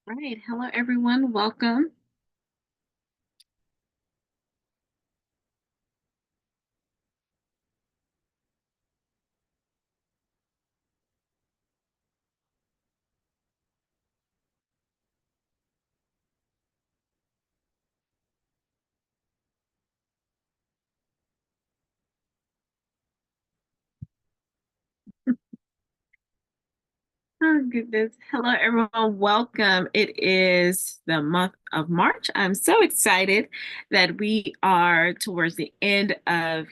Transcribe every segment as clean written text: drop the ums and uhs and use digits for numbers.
All right. Hello, everyone. Welcome. Oh, goodness. Hello, everyone. Welcome. It is the month of March. I'm so excited that we are towards the end of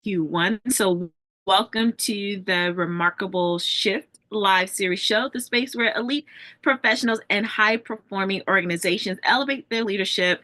Q1. So, welcome to the Remarkable Shift live series show, the space where elite professionals and high performing organizations elevate their leadership,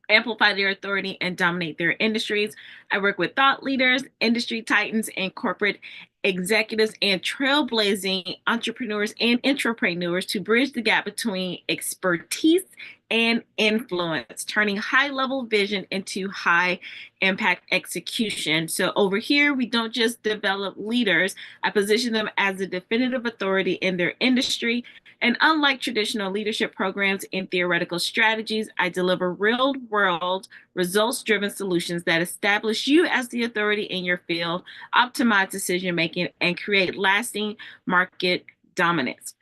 amplify their authority, and dominate their industries. I work with thought leaders, industry titans, and corporate executives and trailblazing entrepreneurs and intrapreneurs to bridge the gap between expertise and influence, turning high level vision into high impact execution. So, over here, we don't just develop leaders, I position them as a definitive authority in their industry. And unlike traditional leadership programs and theoretical strategies, I deliver real world, results driven solutions that establish you as the authority in your field, optimize decision making, and create lasting market dominance.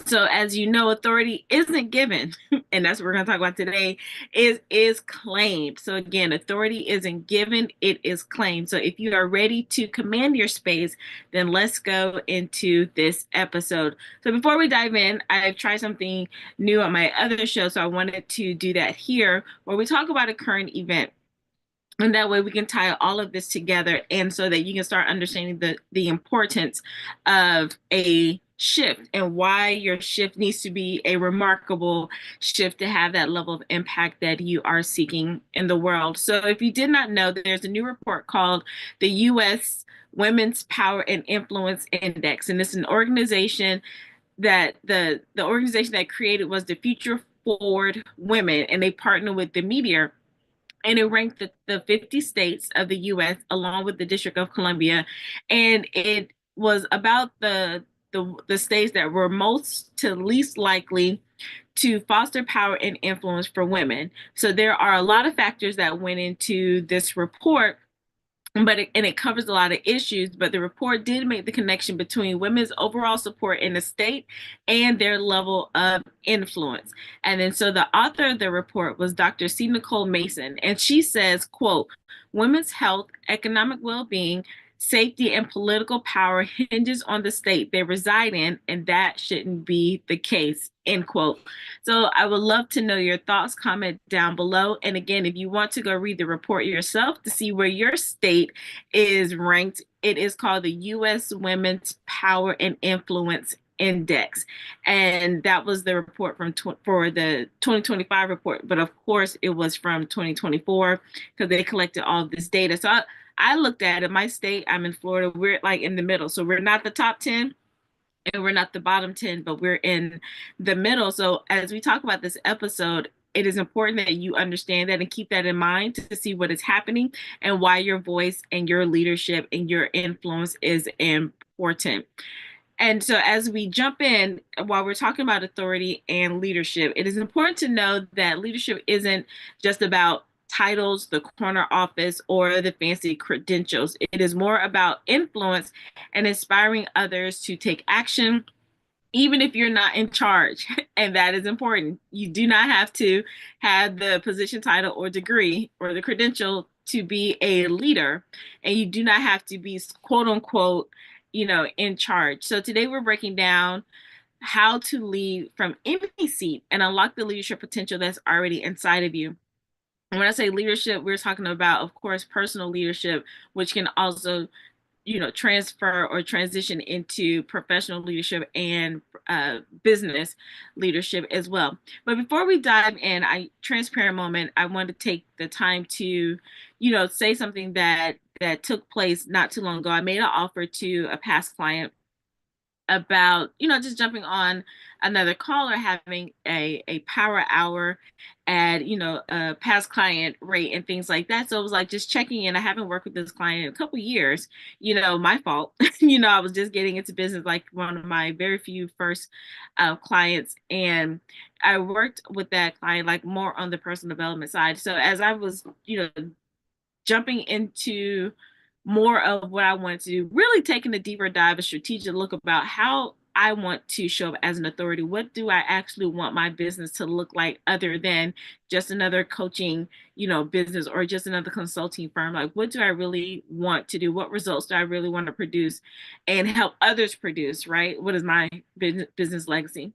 So, as you know, authority isn't given, and that's what we're going to talk about today. Is claimed. So again, authority isn't given; it is claimed. So if you are ready to command your space, then let's go into this episode. So before we dive in, I've tried something new on my other show, so I wanted to do that here, where we talk about a current event. And that way we can tie all of this together, and so that you can start understanding the importance of a shift and why your shift needs to be a remarkable shift to have that level of impact that you are seeking in the world. So if you did not know, there's a new report called the US Women's Power and Influence Index, and it's an organization that the organization that created was the Future Forward Women, and they partner with the media, and it ranked the 50 states of the US along with the District of Columbia. And it was about the states that were most to least likely to foster power and influence for women. So there are a lot of factors that went into this report, and it covers a lot of issues, but the report did make the connection between women's overall support in the state and their level of influence. And then so the author of the report was Dr. C. Nicole Mason, and she says, quote, women's health, economic well-being, safety, and political power hinges on the state they reside in, and that shouldn't be the case, end quote. So I would love to know your thoughts. Comment down below. And again, if you want to go read the report yourself to see where your state is ranked, it is called the U.S. Women's Power and Influence Index, and that was the report for the 2025 report. But of course, it was from 2024 because they collected all of this data. So I looked at it. My state, I'm in Florida. We're like in the middle, so we're not the top 10 and we're not the bottom 10, but we're in the middle. So as we talk about this episode, it is important that you understand that and keep that in mind to see what is happening and why your voice and your leadership and your influence is important. And so, as we jump in, while we're talking about authority and leadership, it is important to know that leadership isn't just about titles, the corner office, or the fancy credentials. It is more about influence and inspiring others to take action, even if you're not in charge. And that is important. You do not have to have the position, title, or degree or the credential to be a leader. And you do not have to be quote unquote, in charge. So today we're breaking down how to lead from any seat and unlock the leadership potential that's already inside of you. And when I say leadership, we're talking about, of course, personal leadership, which can also transfer or transition into professional leadership and business leadership as well. But before we dive in, transparent moment, I want to take the time to say something that took place not too long ago. I made an offer to a past client, about, just jumping on another call or having a power hour at, a past client rate and things like that. So it was like just checking in. I haven't worked with this client in a couple years, my fault. I was just getting into business, like one of my very few first clients. And I worked with that client like more on the personal development side. So as I was, jumping into more of what I wanted to do, really taking a deeper dive, a strategic look about how I want to show up as an authority. What do I actually want my business to look like other than just another coaching, business or just another consulting firm? Like, what do I really want to do? What results do I really want to produce and help others produce, right? What is my business legacy?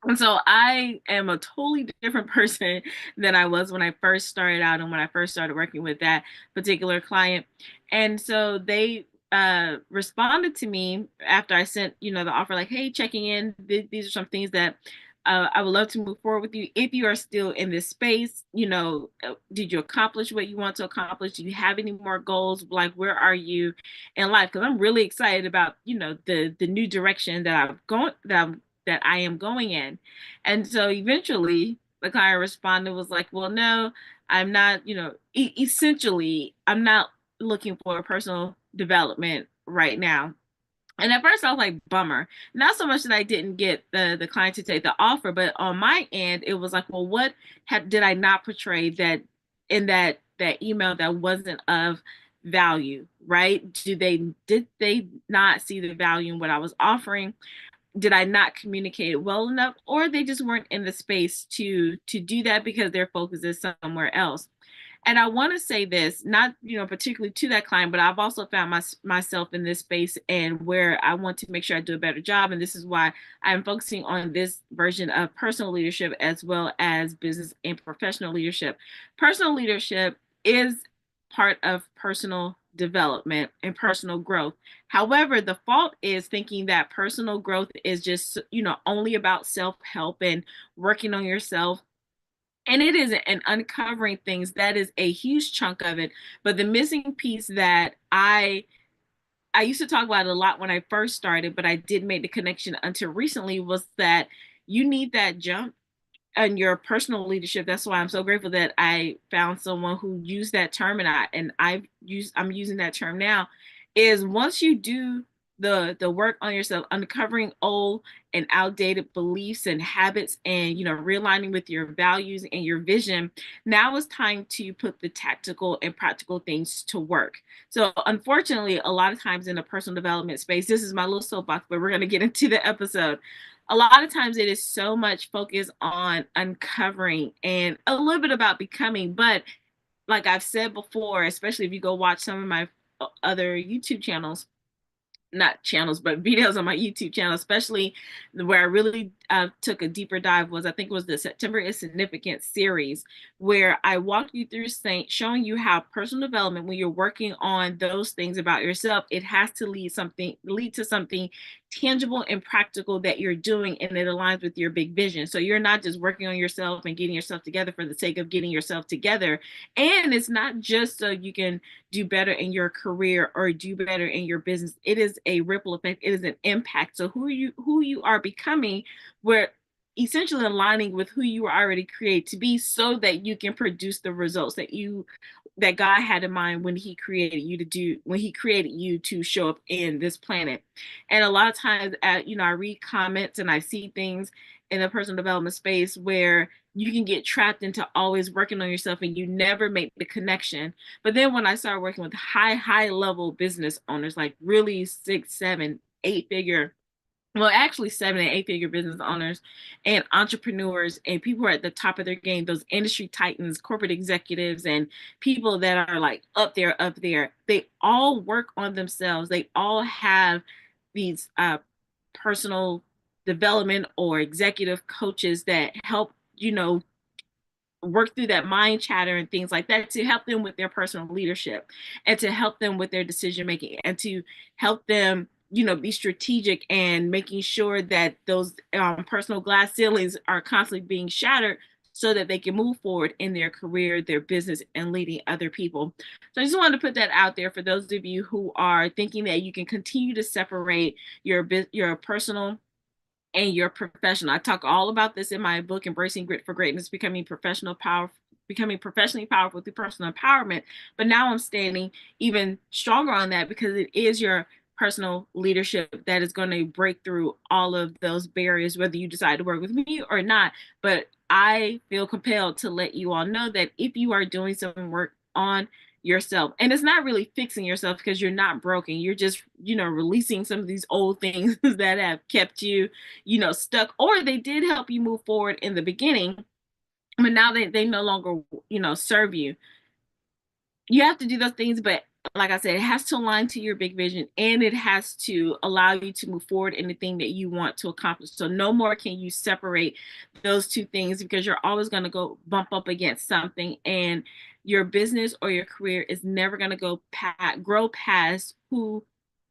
And so I am a totally different person than I was when I first started out and when I first started working with that particular client. And so they responded to me after I sent, the offer, like, hey, checking in. These are some things that I would love to move forward with you. If you are still in this space, did you accomplish what you want to accomplish? Do you have any more goals? Like, where are you in life? Because I'm really excited about, the new direction that I am going in. And so eventually the client responded, was like, well, no, I'm not, essentially, I'm not looking for personal development right now. And at first I was like, bummer. Not so much that I didn't get the client to take the offer, but on my end, it was like, well, what did I not portray that in that email that wasn't of value, right? Did they not see the value in what I was offering? Did I not communicate it well enough, or they just weren't in the space to do that because their focus is somewhere else? And I want to say this, not particularly to that client, but I've also found myself in this space and where I want to make sure I do a better job. And this is why I'm focusing on this version of personal leadership as well as business and professional leadership. Personal leadership is part of personal development and personal growth. However, the fault is thinking that personal growth is just, only about self-help and working on yourself, and it isn't. And uncovering things, that is a huge chunk of it. But the missing piece that I used to talk about it a lot when I first started, but I did make the connection until recently, was that you need that jump and your personal leadership. That's why I'm so grateful that I found someone who used that term, and I'm using that term now. Is once you do the work on yourself, uncovering old and outdated beliefs and habits, and realigning with your values and your vision, now it's time to put the tactical and practical things to work. So unfortunately, a lot of times in the personal development space, this is my little soapbox, but we're going to get into the episode. A lot of times it is so much focus on uncovering and a little bit about becoming. But like I've said before, especially if you go watch some of my other YouTube channels, not channels, but videos on my YouTube channel, especially where I really took a deeper dive, was, I think it was the September is Significant series, where I walked you through showing you how personal development, when you're working on those things about yourself, it has to lead to something tangible and practical that you're doing, and it aligns with your big vision. So you're not just working on yourself and getting yourself together for the sake of getting yourself together. And it's not just so you can do better in your career or do better in your business. It is a ripple effect. It is an impact. So who you are becoming, where essentially aligning with who you were already created to be, so that you can produce the results that God had in mind when he created you to do, when he created you to show up in this planet. And a lot of times, I read comments and I see things in the personal development space where you can get trapped into always working on yourself and you never make the connection. But then when I started working with high level business owners, like really 6, 7, 8 figure, well, actually 7 and 8 figure business owners and entrepreneurs and people who are at the top of their game, those industry titans, corporate executives, and people that are like up there, they all work on themselves. They all have these personal development or executive coaches that help, work through that mind chatter and things like that, to help them with their personal leadership and to help them with their decision making and to help them, be strategic and making sure that those personal glass ceilings are constantly being shattered, so that they can move forward in their career, their business, and leading other people. So I just wanted to put that out there for those of you who are thinking that you can continue to separate your personal and your professional. I talk all about this in my book, Embracing Grit for Greatness, becoming professionally powerful through personal empowerment. But now I'm standing even stronger on that because it is your personal leadership that is going to break through all of those barriers, whether you decide to work with me or not. But I feel compelled to let you all know that if you are doing some work on yourself, and it's not really fixing yourself because you're not broken, you're just releasing some of these old things that have kept you stuck, or they did help you move forward in the beginning, but now they no longer serve you. You have to do those things, but like I said, it has to align to your big vision, and it has to allow you to move forward in the thing that you want to accomplish. So no more can you separate those two things, because you're always going to go bump up against something, and your business or your career is never going to grow past who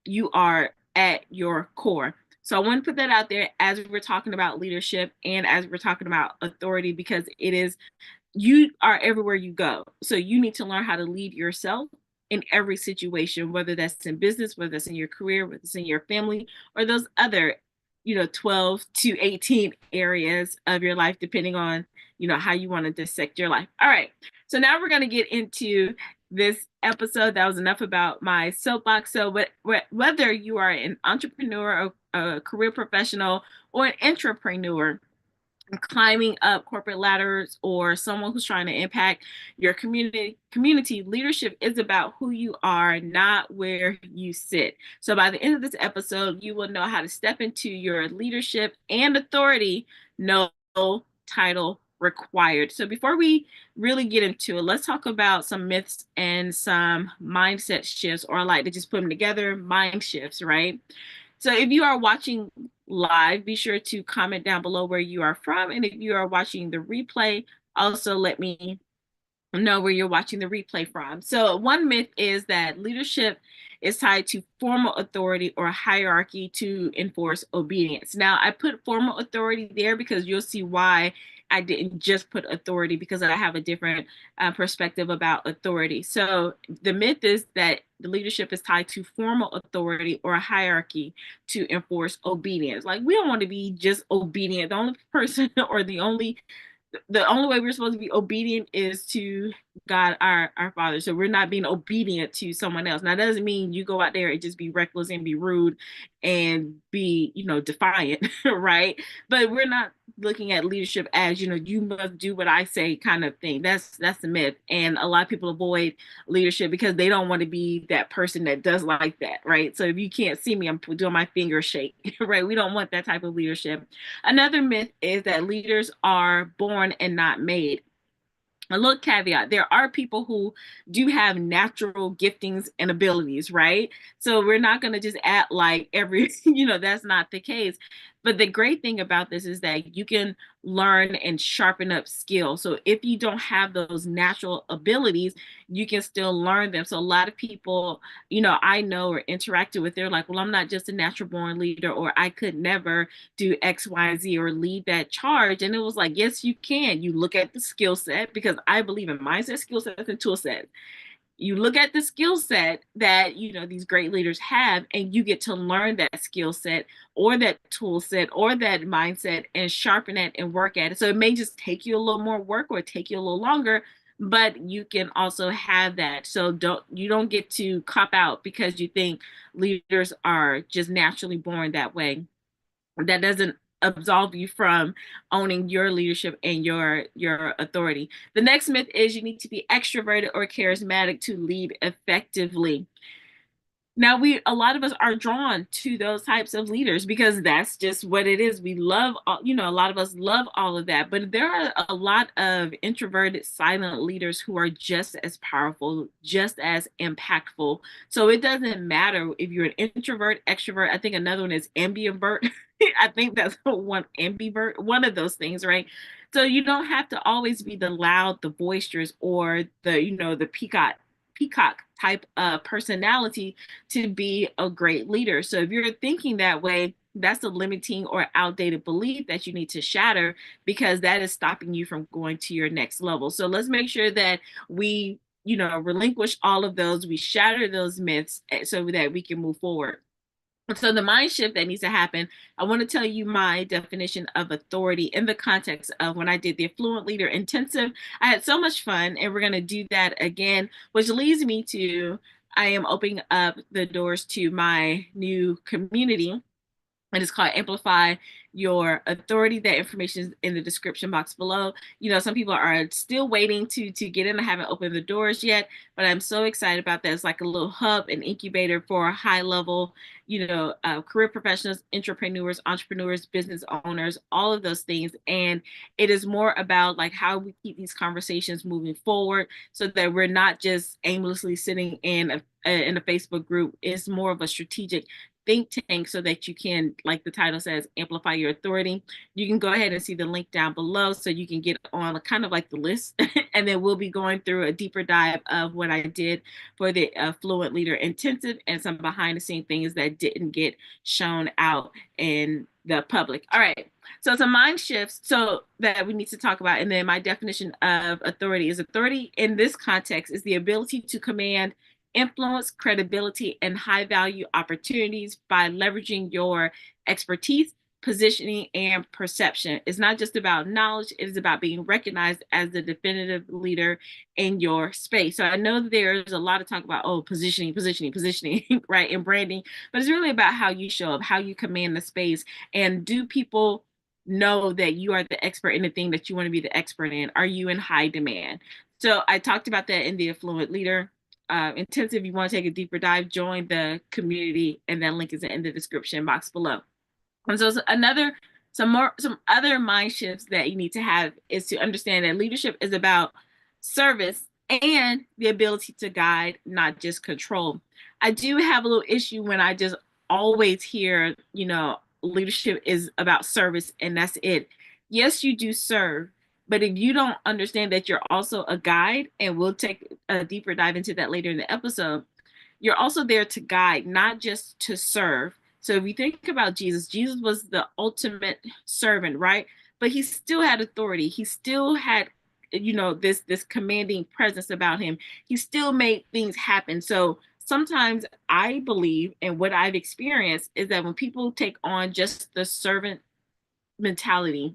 you are at your core. So I want to put that out there as we're talking about leadership and as we're talking about authority, because you are everywhere you go. So you need to learn how to lead yourself in every situation, whether that's in business, whether that's in your career, whether it's in your family, or those other, 12 to 18 areas of your life, depending on, how you want to dissect your life. All right. So now we're going to get into this episode. That was enough about my soapbox. So whether you are an entrepreneur, a career professional, or an entrepreneur, climbing up corporate ladders, or someone who's trying to impact your community, leadership is about who you are, not where you sit. So by the end of this episode, you will know how to step into your leadership and authority. No title required. So before we really get into it, let's talk about some myths and some mindset shifts, or I like to just put them together, mind shifts, right? So if you are watching live, be sure to comment down below where you are from. And if you are watching the replay, also let me know where you're watching the replay from. So one myth is that leadership is tied to formal authority or hierarchy to enforce obedience. Now, I put formal authority there because you'll see why I didn't just put authority, because I have a different perspective about authority. So the myth is that the leadership is tied to formal authority or a hierarchy to enforce obedience. Like, we don't want to be just obedient. The only person or the only way we're supposed to be obedient is to God, our Father. So we're not being obedient to someone else. Now, that doesn't mean you go out there and just be reckless and be rude and be, defiant, right? But we're not looking at leadership as, you must do what I say kind of thing. That's the myth. And a lot of people avoid leadership because they don't want to be that person that does like that, right? So if you can't see me, I'm doing my finger shake, right? We don't want that type of leadership. Another myth is that leaders are born and not made. A little caveat: there are people who do have natural giftings and abilities, right? So we're not going to just act like that's not the case. But the great thing about this is that you can learn and sharpen up skills. So if you don't have those natural abilities, you can still learn them. So a lot of people, I know or interacted with, they're like, well, I'm not just a natural born leader, or I could never do X, Y, Z, or lead that charge. And it was like, yes, you can. You look at the skill set, because I believe in mindset, skill sets, and tool sets. You look at the skill set that these great leaders have, and you get to learn that skill set or that tool set or that mindset and sharpen it and work at it. So it may just take you a little more work or take you a little longer, but you can also have that. So you don't get to cop out because you think leaders are just naturally born that way. That doesn't absolve you from owning your leadership and your authority. The next myth is you need to be extroverted or charismatic to lead effectively. Now, a lot of us are drawn to those types of leaders because that's just what it is. We love, a lot of us love all of that. But there are a lot of introverted, silent leaders who are just as powerful, just as impactful. So it doesn't matter if you're an introvert, extrovert. I think another one is ambivert. I think that's one, ambivert, one of those things, right? So you don't have to always be the loud, the boisterous, or the peacock type of personality to be a great leader. So if you're thinking that way, that's a limiting or outdated belief that you need to shatter, because that is stopping you from going to your next level. So let's make sure that we, relinquish all of those, we shatter those myths so that we can move forward. So the mind shift that needs to happen, I want to tell you my definition of authority in the context of when I did the Affluent Leader Intensive. I had so much fun, and we're going to do that again, which leads me to I am opening up the doors to my new community. And it's called Amplify Your Authority. That information is in the description box below. Some people are still waiting to get in. I haven't opened the doors yet, but I'm so excited about that. It's like a little hub and incubator for high level, career professionals, entrepreneurs, business owners, all of those things. And it is more about like how we keep these conversations moving forward so that we're not just aimlessly sitting in a Facebook group. It's more of a strategic think tank so that you can, like the title says, amplify your authority. You can go ahead and see the link down below so you can get on kind of like the list. And then we'll be going through a deeper dive of what I did for the Fluent Leader Intensive and some behind the scene things that didn't get shown out in the public. All right. So some mind shifts so that we need to talk about. And then my definition of authority in this context is the ability to command influence, credibility, and high value opportunities by leveraging your expertise, positioning, and perception. It's not just about knowledge, it is about being recognized as the definitive leader in your space. So I know that there's a lot of talk about, positioning, right, and branding, but it's really about how you show up, how you command the space, and do people know that you are the expert in the thing that you want to be the expert in? Are you in high demand? So I talked about that in the Affluent Leader Intensive. You want to take a deeper dive, join the community, and that link is in the description box below. And so some other mind shifts that you need to have is to understand that leadership is about service and the ability to guide, not just control. I do have a little issue when I just always hear, leadership is about service and that's it. Yes, you do serve, but if you don't understand that you're also a guide, and we'll take a deeper dive into that later in the episode, you're also there to guide, not just to serve. So if you think about Jesus, Jesus was the ultimate servant, right? But he still had authority. He still had, this commanding presence about him. He still made things happen. So sometimes I believe, and what I've experienced is that when people take on just the servant mentality,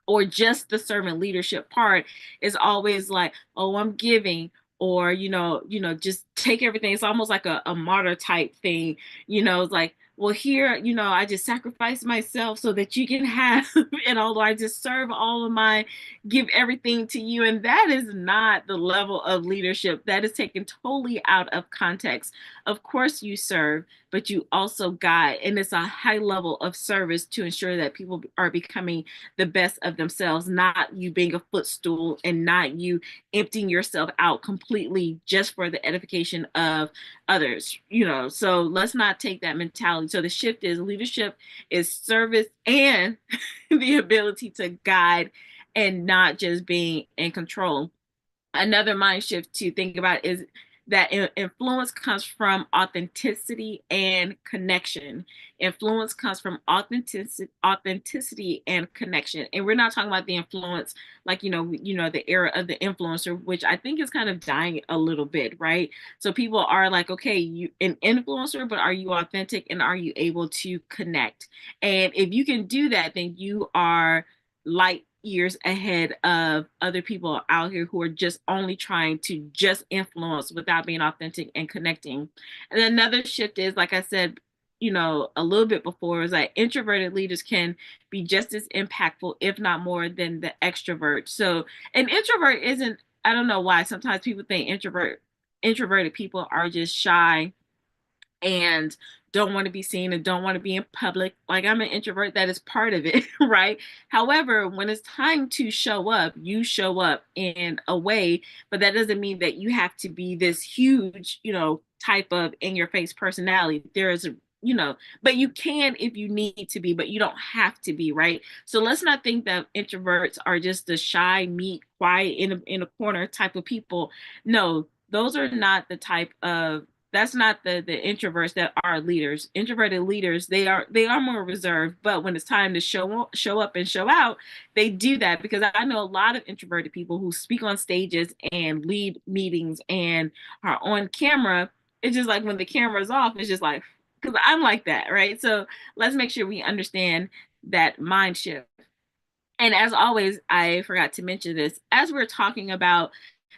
or just the servant leadership part, is always like, oh, I'm giving, or just take everything. It's almost like a martyr type thing. It's like, well, here, I just sacrifice myself so that you can have and although I just serve all of my, give everything to you. And that is not the level of leadership. That is taken totally out of context. Of course you serve, but you also guide, and it's a high level of service to ensure that people are becoming the best of themselves, not you being a footstool and not you emptying yourself out completely just for the edification of others. So let's not take that mentality. So the shift is leadership is service and the ability to guide and not just being in control. Another mind shift to think about is that influence comes from authenticity and connection. Influence comes from authenticity and connection. And we're not talking about the influence like, the era of the influencer, which I think is kind of dying a little bit, right? So people are like, okay, you an influencer, but are you authentic and are you able to connect? And if you can do that, then you are light years ahead of other people out here who are just only trying to just influence without being authentic and connecting. And another shift is, like I said, a little bit before, is that introverted leaders can be just as impactful, if not more, than the extrovert. So an introvert isn't, I don't know why sometimes people think introverted people are just shy and don't want to be seen and don't want to be in public. Like, I'm an introvert, that is part of it, right? However, when it's time to show up, you show up in a way, but that doesn't mean that you have to be this huge, type of in your face personality. There is a but you can if you need to be, but you don't have to be, right? So let's not think that introverts are just the shy, quiet in a corner type of people. No, those are not the type of That's not the introverts that are leaders. Introverted leaders, they are more reserved, but when it's time to show up and show out, they do that, because I know a lot of introverted people who speak on stages and lead meetings and are on camera. It's just like when the camera's off, it's just like, because I'm like that, right? So let's make sure we understand that mind shift. And as always, I forgot to mention this as we're talking about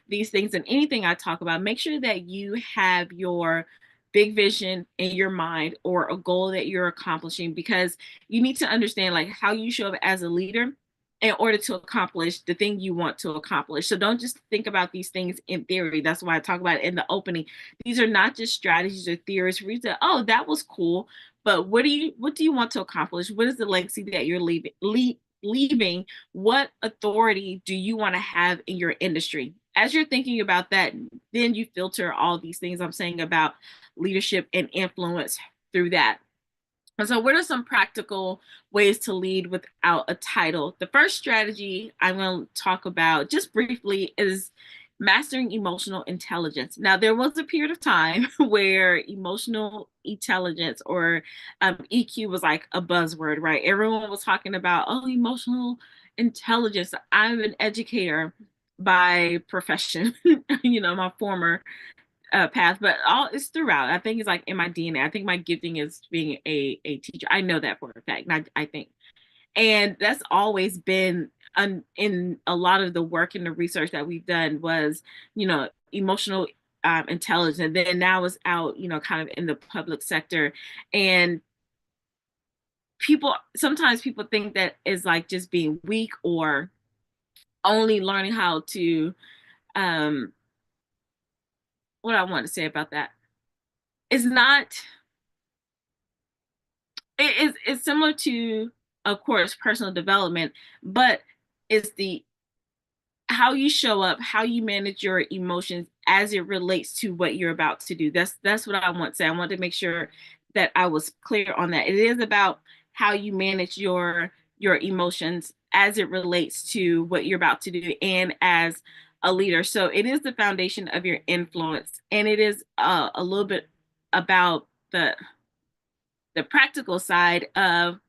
these things and anything I talk about, make sure that you have your big vision in your mind or a goal that you're accomplishing, because you need to understand like how you show up as a leader in order to accomplish the thing you want to accomplish. So don't just think about these things in theory. That's why I talk about it in the opening. These are not just strategies or theories for you to, oh, that was cool, but what do you want to accomplish? What is the legacy that you're leaving? What authority do you want to have in your industry? As you're thinking about that, then you filter all these things I'm saying about leadership and influence through that. And so, what are some practical ways to lead without a title? The first strategy I'm going to talk about just briefly is mastering emotional intelligence. Now, there was a period of time where emotional intelligence, or EQ, was like a buzzword, right? Everyone was talking about, oh, emotional intelligence. I'm an educator by profession, my former path, but all it's throughout. I think it's like in my DNA. I think my gifting is being a teacher. I know that for a fact. And I think, and that's always been in a lot of the work and the research that we've done was, emotional intelligence. And then now it's out, kind of in the public sector. And sometimes people think that is like just being weak or only learning how to, um, what I want to say about that is not it's similar to, of course, personal development, but it's the how you show up, how you manage your emotions as it relates to what you're about to do. That's what I want to say. I want to make sure that I was clear on that. It is about how you manage your emotions as it relates to what you're about to do and as a leader. So it is the foundation of your influence, and it is a little bit about the practical side of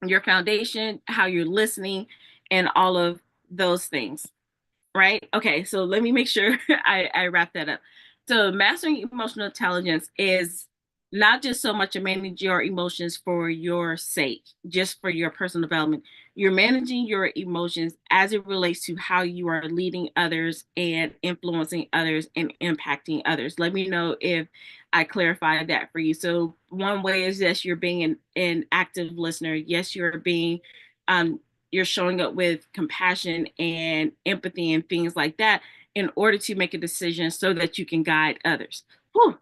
your foundation, how you're listening, and all of those things, right? Okay, so let me make sure I wrap that up. So, mastering emotional intelligence is not just so much to manage your emotions for your sake, just for your personal development. You're managing your emotions as it relates to how you are leading others and influencing others and impacting others. Let me know if I clarified that for you. So, one way is, yes, you're being an active listener. Yes, um, you're showing up with compassion and empathy and things like that in order to make a decision so that you can guide others. Whew.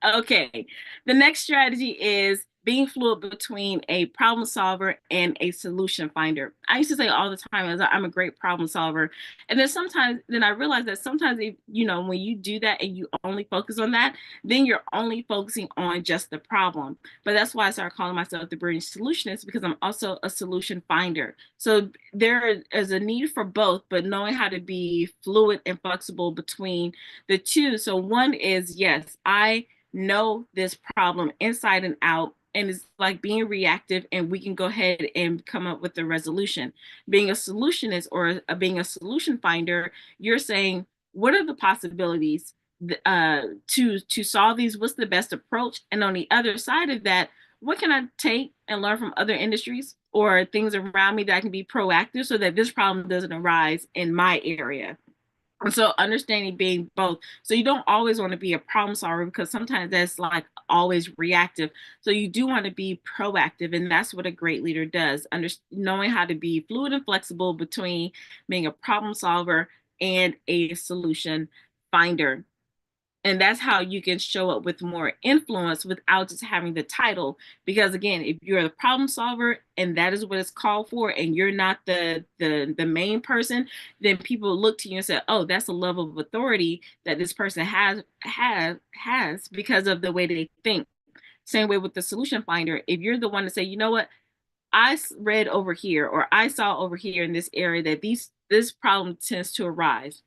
Okay. The next strategy is being fluid between a problem solver and a solution finder. I used to say all the time, as I'm a great problem solver. And then I realized that sometimes, if, when you do that and you only focus on that, then you're only focusing on just the problem. But that's why I started calling myself the brilliant solutionist, because I'm also a solution finder. So there is a need for both, but knowing how to be fluid and flexible between the two. So one is, yes, I know this problem inside and out, and it's like being reactive, and we can go ahead and come up with a resolution. Being a solutionist, or being a solution finder, you're saying, what are the possibilities to solve these? What's the best approach? And on the other side of that, what can I take and learn from other industries or things around me that I can be proactive so that this problem doesn't arise in my area? And so understanding being both. So you don't always want to be a problem solver, because sometimes that's like always reactive. So you do want to be proactive. And that's what a great leader does. Knowing how to be fluid and flexible between being a problem solver and a solution finder. And that's how you can show up with more influence without just having the title. Because again, if you're the problem solver and that is what it's called for, and you're not the main person, then people look to you and say, oh, that's a level of authority that this person has because of the way they think. Same way with the solution finder. If you're the one to say, you know what, read over here, or I saw over here in this area that this problem tends to arise,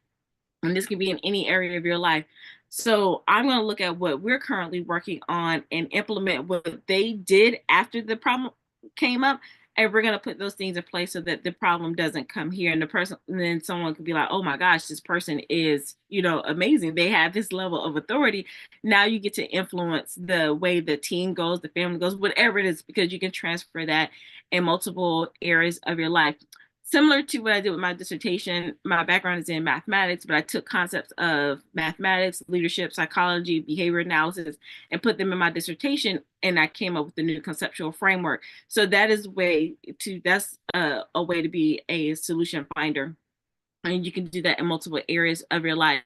and this can be in any area of your life. So I'm going to look at what we're currently working on and implement what they did after the problem came up. And we're going to put those things in place so that the problem doesn't come here. And the person, and then someone could be like, oh my gosh, this person is, amazing. They have this level of authority. Now you get to influence the way the team goes, the family goes, whatever it is, because you can transfer that in multiple areas of your life. Similar to what I did with my dissertation, my background is in mathematics, but I took concepts of mathematics, leadership, psychology, behavior analysis, and put them in my dissertation, and I came up with the new conceptual framework. So that's a way to be a solution finder, and you can do that in multiple areas of your life.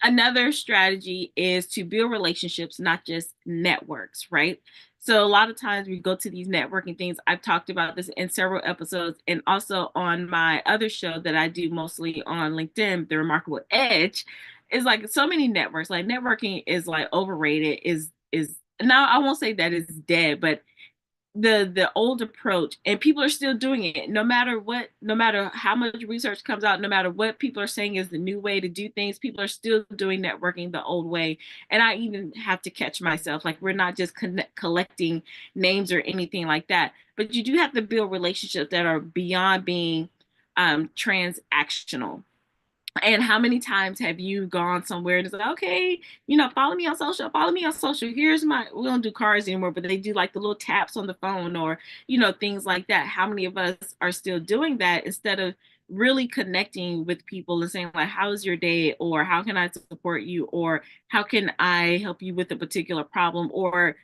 Another strategy is to build relationships, not just networks, right? So a lot of times we go to these networking things. I've talked about this in several episodes and also on my other show that I do mostly on LinkedIn, The Remarkable Edge, is like so many networks. Like networking is like overrated, is now I won't say that it's dead, but the old approach, and people are still doing it no matter what, no matter how much research comes out, no matter what people are saying is the new way to do things, people are still doing networking the old way. And I even have to catch myself, like we're not just collecting names or anything like that, but you do have to build relationships that are beyond being transactional. And how many times have you gone somewhere and it's like, okay, follow me on social, follow me on social. Here's we don't do cards anymore, but they do like the little taps on the phone or, things like that. How many of us are still doing that instead of really connecting with people and saying like, how is your day? Or how can I support you? Or how can I help you with a particular problem? Or,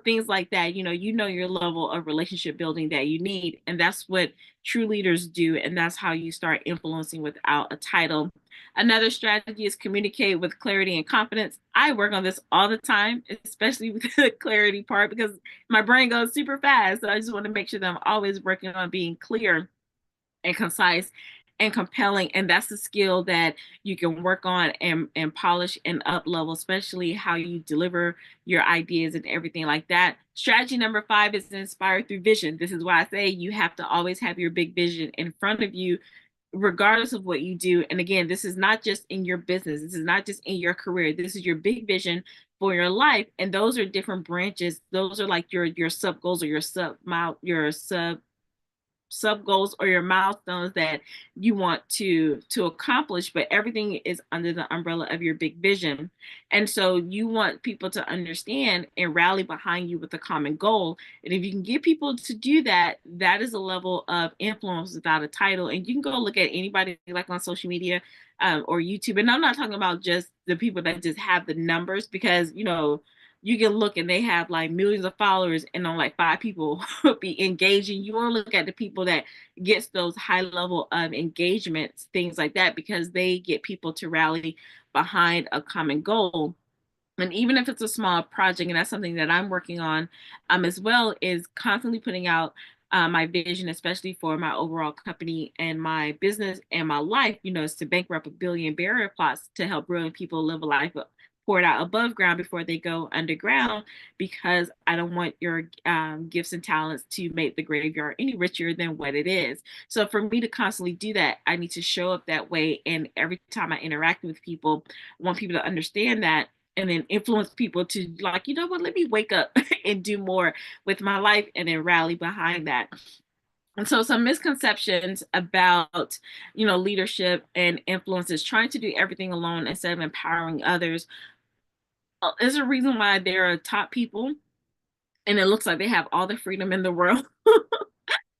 things like that. Your level of relationship building that you need. And that's what true leaders do. And that's how you start influencing without a title. Another strategy is communicate with clarity and confidence. I work on this all the time, especially with the clarity part, because my brain goes super fast. So I just want to make sure that I'm always working on being clear and concise and compelling. And that's the skill that you can work on and polish and up level, especially how you deliver your ideas and everything like that. Strategy number 5 is inspired through vision. This is why I say you have to always have your big vision in front of you regardless of what you do. And again, this is not just in your business, this is not just in your career, this is your big vision for your life. And those are different branches. Those are like your sub goals or your sub goals or your milestones that you want to accomplish, but everything is under the umbrella of your big vision. And so you want people to understand and rally behind you with a common goal. And if you can get people to do that, that is a level of influence without a title. And you can go look at anybody like on social media or YouTube. And I'm not talking about just the people that just have the numbers, because you can look and they have like millions of followers and on like 5 people be engaging. You want to look at the people that gets those high level of engagements, things like that, because they get people to rally behind a common goal. And even if it's a small project, and that's something that I'm working on as well, is constantly putting out my vision, especially for my overall company and my business and my life, is to bankrupt 1 billion barrier plots to help brilliant people live a life poured out above ground before they go underground, because I don't want your gifts and talents to make the graveyard any richer than what it is. So for me to constantly do that, I need to show up that way. And every time I interact with people, I want people to understand that and then influence people to like, what, let me wake up and do more with my life and then rally behind that. And so some misconceptions about, leadership and influence is trying to do everything alone instead of empowering others. There's a reason why there are top people and it looks like they have all the freedom in the world.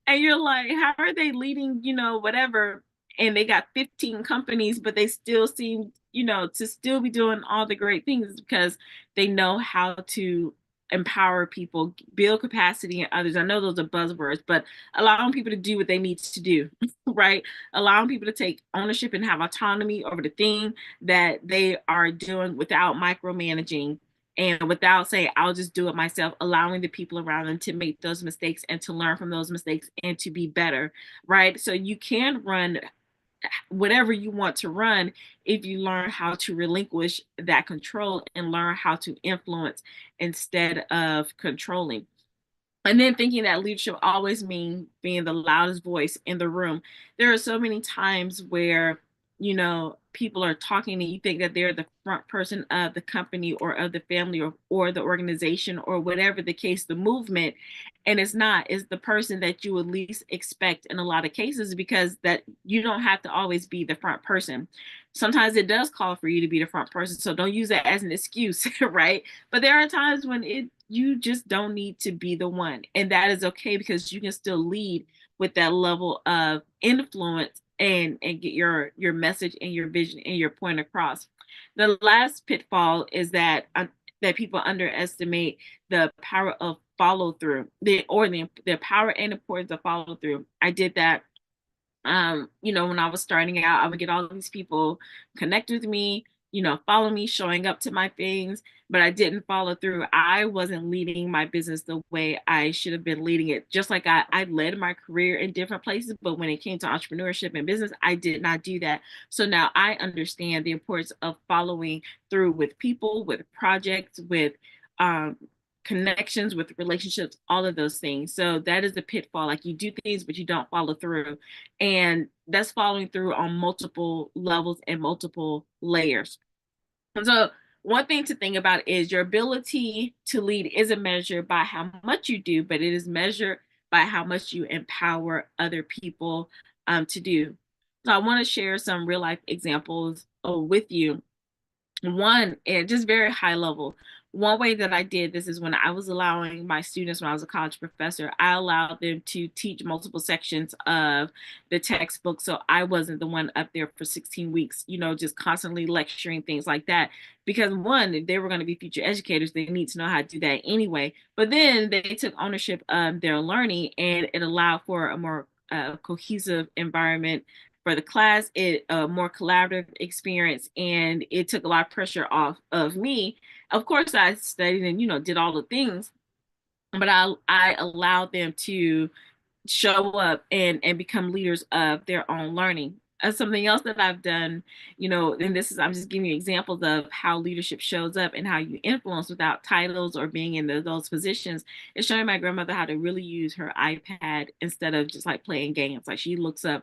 And you're like, how are they leading, whatever? And they got 15 companies, but they still seem, to still be doing all the great things because they know how to empower people, build capacity in others. I know those are buzzwords, but allowing people to do what they need to do, right? Allowing people to take ownership and have autonomy over the thing that they are doing without micromanaging and without saying, I'll just do it myself, allowing the people around them to make those mistakes and to learn from those mistakes and to be better, right? So you can run whatever you want to run if you learn how to relinquish that control and learn how to influence instead of controlling. And then thinking that leadership always means being the loudest voice in the room. There are so many times where, people are talking and you think that they're the front person of the company or of the family or the organization or whatever the case, the movement. And it's not, it's the person that you would least expect in a lot of cases, because that you don't have to always be the front person. Sometimes it does call for you to be the front person. So don't use that as an excuse, right? But there are times when you just don't need to be the one. And that is okay, because you can still lead with that level of influence and get your message and your vision and your point across. The last pitfall is that people underestimate the power of follow through, the power and importance of follow through. I did that. When I was starting out, I would get all these people connect with me, follow me, showing up to my things, but I didn't follow through. I wasn't leading my business the way I should have been leading it. Just like I led my career in different places, but when it came to entrepreneurship and business, I did not do that. So now I understand the importance of following through with people, with projects, with um, connections, with relationships, all of those things. So that is the pitfall. Like, you do things, but you don't follow through. And that's following through on multiple levels and multiple layers. And so one thing to think about is your ability to lead isn't measured by how much you do, but it is measured by how much you empower other people to do. So I want to share some real life examples with you. One, and just very high level, one way that I did this is when I was allowing my students, when I was a college professor, I allowed them to teach multiple sections of the textbook. So I wasn't the one up there for 16 weeks, just constantly lecturing, things like that. Because one, if they were going to be future educators, they need to know how to do that anyway. But then they took ownership of their learning, and it allowed for a more cohesive environment for the class, it a more collaborative experience, and it took a lot of pressure off of me. Of course, I studied and did all the things, but I allowed them to show up and become leaders of their own learning. Something else that I've done, and this is, I'm just giving you examples of how leadership shows up and how you influence without titles or being in those positions, is showing my grandmother how to really use her iPad instead of just like playing games. Like, she looks up,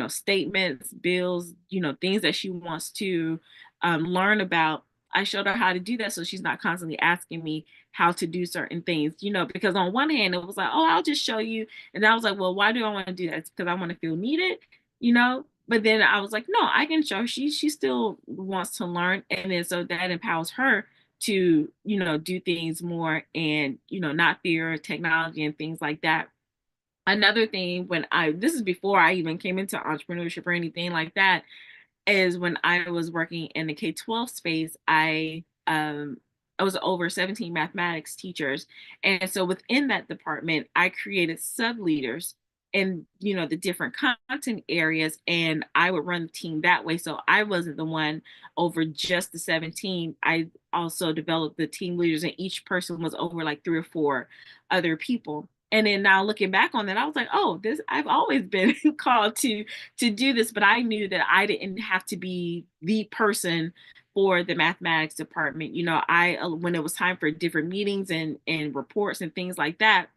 statements, bills, things that she wants to learn about. I showed her how to do that, so she's not constantly asking me how to do certain things, because on one hand it was like, oh, I'll just show you. And I was like, well, why do I want to do that? It's because I want to feel needed, But then I was like, no, I can show her. She still wants to learn. And then so that empowers her to, do things more and, not fear technology and things like that. Another thing, this is before I even came into entrepreneurship or anything like that, is when I was working in the K-12 space, I was over 17 mathematics teachers. And so within that department, I created sub leaders in, the different content areas, and I would run the team that way. So I wasn't the one over just the 17. I also developed the team leaders, and each person was over like 3 or 4 other people. And then now looking back on that, I was like, oh, this, I've always been called to do this, but I knew that I didn't have to be the person for the mathematics department. I when it was time for different meetings and reports and things like that,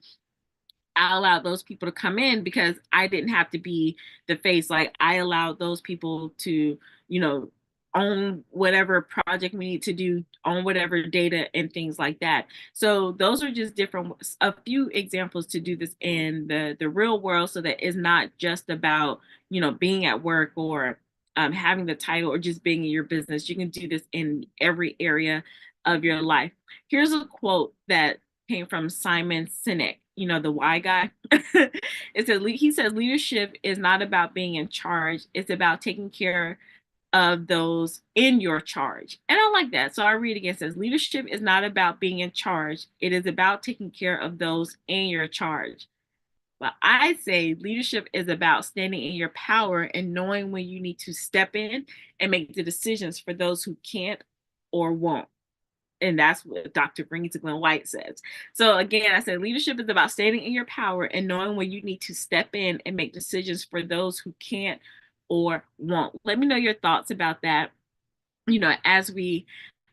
I allowed those people to come in because I didn't have to be the face. Like, I allowed those people to, own whatever project we need to do, own whatever data and things like that. So those are just a few examples to do this in the real world, so that it's not just about, being at work or having the title or just being in your business. You can do this in every area of your life. Here's a quote that came from Simon Sinek, the why guy. He says, leadership is not about being in charge. It's about taking care of those in your charge. And I like that. So I read again. It says, leadership is not about being in charge. It is about taking care of those in your charge. But I say leadership is about standing in your power and knowing when you need to step in and make the decisions for those who can't or won't. And that's what Dr. Vernita White says. So again, I said leadership is about standing in your power and knowing when you need to step in and make decisions for those who can't or won't. Let me know your thoughts about that, as we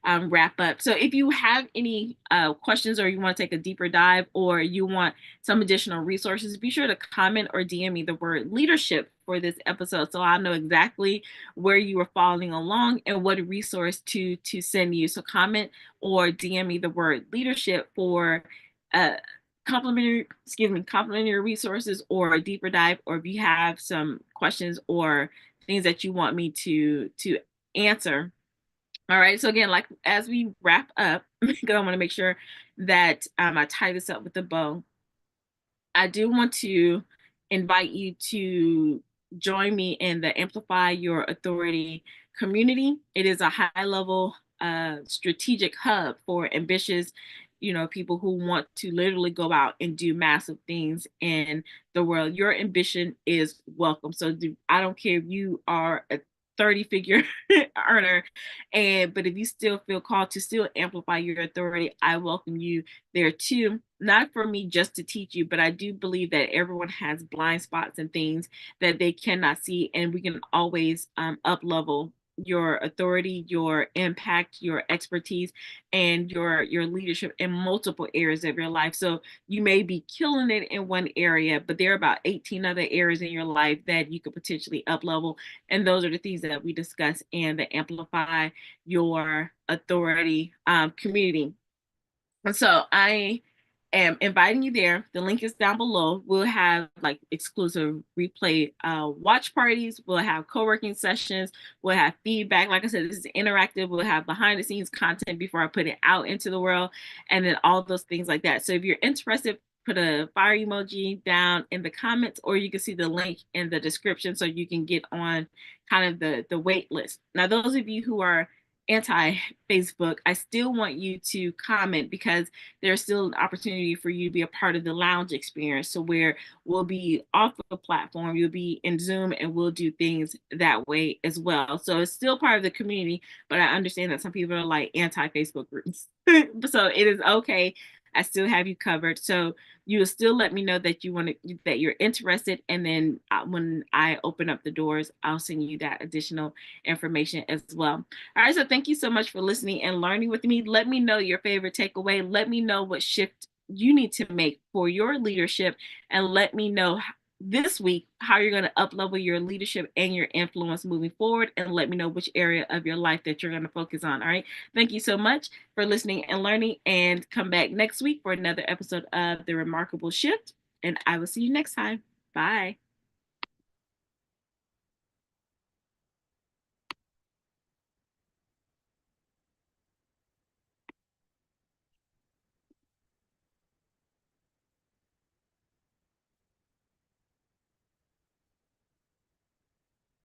wrap up. So if you have any questions, or you want to take a deeper dive, or you want some additional resources, be sure to comment or DM me the word leadership for this episode, so I'll know exactly where you are following along and what resource to send you. So comment or DM me the word leadership for complimentary resources, or a deeper dive, or if you have some questions or things that you want me to answer. All right. So again, like as we wrap up, because I want to make sure that I tie this up with a bow, I do want to invite you to join me in the Amplify Your Authority community. It is a high level strategic hub for ambitious, people who want to literally go out and do massive things in the world. Your ambition is welcome. So I don't care if you are a 30-figure earner, but if you still feel called to still amplify your authority, I welcome you there too. Not for me just to teach you, but I do believe that everyone has blind spots and things that they cannot see, and we can always up level your authority, your impact, your expertise, and your leadership in multiple areas of your life. So you may be killing it in one area, but there are about 18 other areas in your life that you could potentially up level, and those are the things that we discuss in the Amplify Your Authority community. And so I am inviting you there. The link is down below. We'll have like exclusive replay watch parties. We'll have co-working sessions. We'll have feedback. Like I said, this is interactive. We'll have behind the scenes content before I put it out into the world, and then all those things like that. So if you're interested, put a fire emoji down in the comments, or you can see the link in the description so you can get on kind of the wait list. Now, those of you who are anti-Facebook, I still want you to comment, because there's still an opportunity for you to be a part of the lounge experience. So where we'll be off the platform, you'll be in Zoom, and we'll do things that way as well. So it's still part of the community, but I understand that some people are like anti-Facebook groups. So it is okay. I still have you covered. So you will still let me know that that you're interested, and then when I open up the doors, I'll send you that additional information as well. All right, so thank you so much for listening and learning with me. Let me know your favorite takeaway. Let me know what shift you need to make for your leadership, and let me know this week how you're going to up-level your leadership and your influence moving forward, and let me know which area of your life that you're going to focus on. All right, thank you so much for listening and learning, and come back next week for another episode of The Remarkable Shift, and I will see you next time. Bye.